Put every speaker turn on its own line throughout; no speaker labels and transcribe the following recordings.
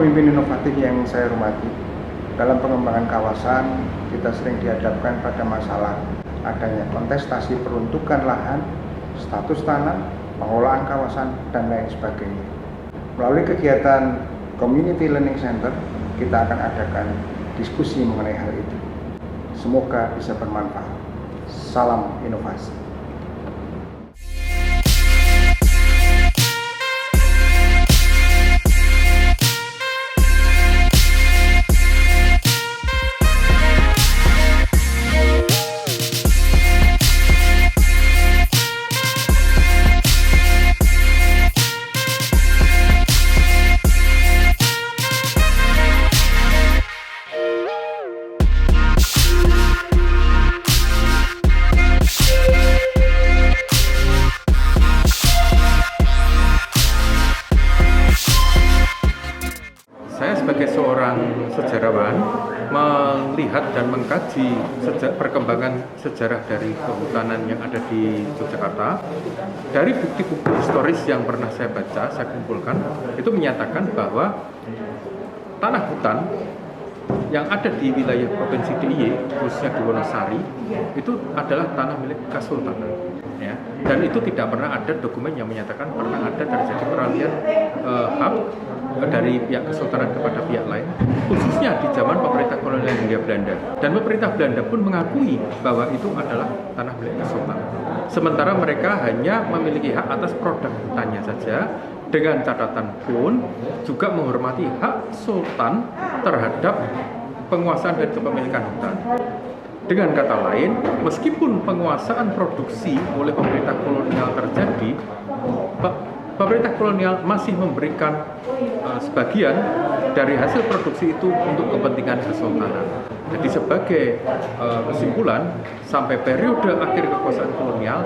pemimpin inovatif yang saya hormati, dalam pengembangan kawasan kita sering dihadapkan pada masalah adanya kontestasi peruntukan lahan, status tanah, pengelolaan kawasan, dan lain sebagainya. Melalui kegiatan Community Learning Center, kita akan adakan diskusi mengenai hal itu. Semoga bisa bermanfaat. Salam inovasi.
Saya sebagai seorang sejarawan melihat dan mengkaji perkembangan sejarah dari kehutanan yang ada di Yogyakarta. Dari bukti-bukti historis yang pernah saya baca, saya kumpulkan, itu menyatakan bahwa tanah hutan yang ada di wilayah Provinsi DIY, khususnya di Wonosari, itu adalah tanah milik Kesultanan. Ya. Dan itu tidak pernah ada dokumen yang menyatakan pernah ada terjadi peralihan hak dari pihak Kesultanan kepada pihak lain, khususnya di zaman pemerintah kolonial Hindia Belanda. Dan pemerintah Belanda pun mengakui bahwa itu adalah tanah milik Kesultanan. Sementara mereka hanya memiliki hak atas produk hutannya saja, dengan catatan pun juga menghormati hak Sultan terhadap penguasaan dan kepemilikan hutan. Dengan kata lain, meskipun penguasaan produksi oleh pemerintah kolonial terjadi, pemerintah kolonial masih memberikan sebagian dari hasil produksi itu untuk kepentingan kesultanan. Jadi sebagai kesimpulan, sampai periode akhir kekuasaan kolonial,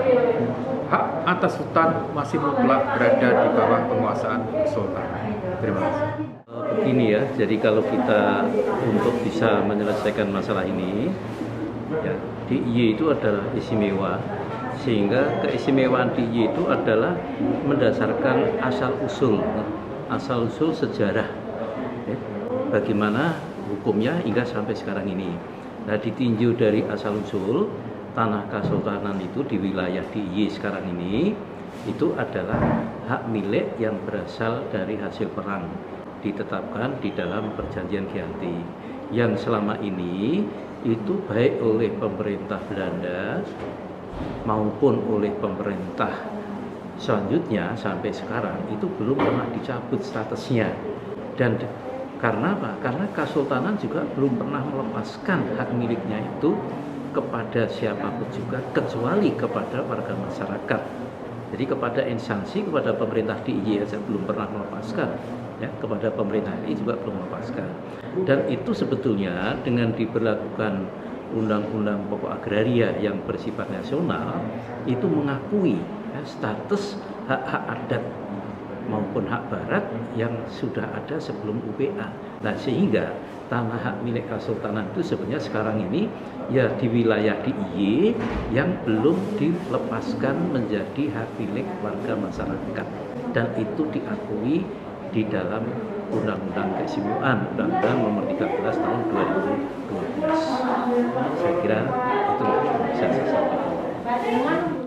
hak atas hutan masih mutlak berada di bawah penguasaan kesultanan. Terima kasih.
Begini ya, jadi kalau kita untuk bisa menyelesaikan masalah ini, ya, DIY itu adalah istimewa, sehingga keistimewaan DIY itu adalah mendasarkan asal-usul sejarah, ya, bagaimana hukumnya hingga sampai sekarang ini. Nah, ditinjau dari asal-usul tanah Kesultanan itu di wilayah DIY sekarang ini, itu adalah hak milik yang berasal dari hasil perang, ditetapkan di dalam perjanjian Giyanti, yang selama ini itu baik oleh pemerintah Belanda maupun oleh pemerintah selanjutnya sampai sekarang itu belum pernah dicabut statusnya. Dan karena apa? Karena Kesultanan juga belum pernah melepaskan hak miliknya itu kepada siapapun juga, kecuali kepada warga masyarakat. Jadi kepada instansi, kepada pemerintah DIY saja belum pernah melepaskan, ya, kepada pemerintah ini juga belum melepaskan. Dan itu sebetulnya dengan diberlakukan Undang-Undang Pokok Agraria yang bersifat nasional, itu mengakui, ya, status hak-hak adat maupun hak barat yang sudah ada sebelum UPA. Nah, sehingga tanah hak milik Kesultanan itu sebenarnya sekarang ini ya di wilayah DIY yang belum dilepaskan menjadi hak milik warga masyarakat, dan itu diakui di dalam Undang-Undang Keistimewaan, Undang-Undang Nomor 13 Tahun 2012. Saya kira itu bisa saya sampaikan.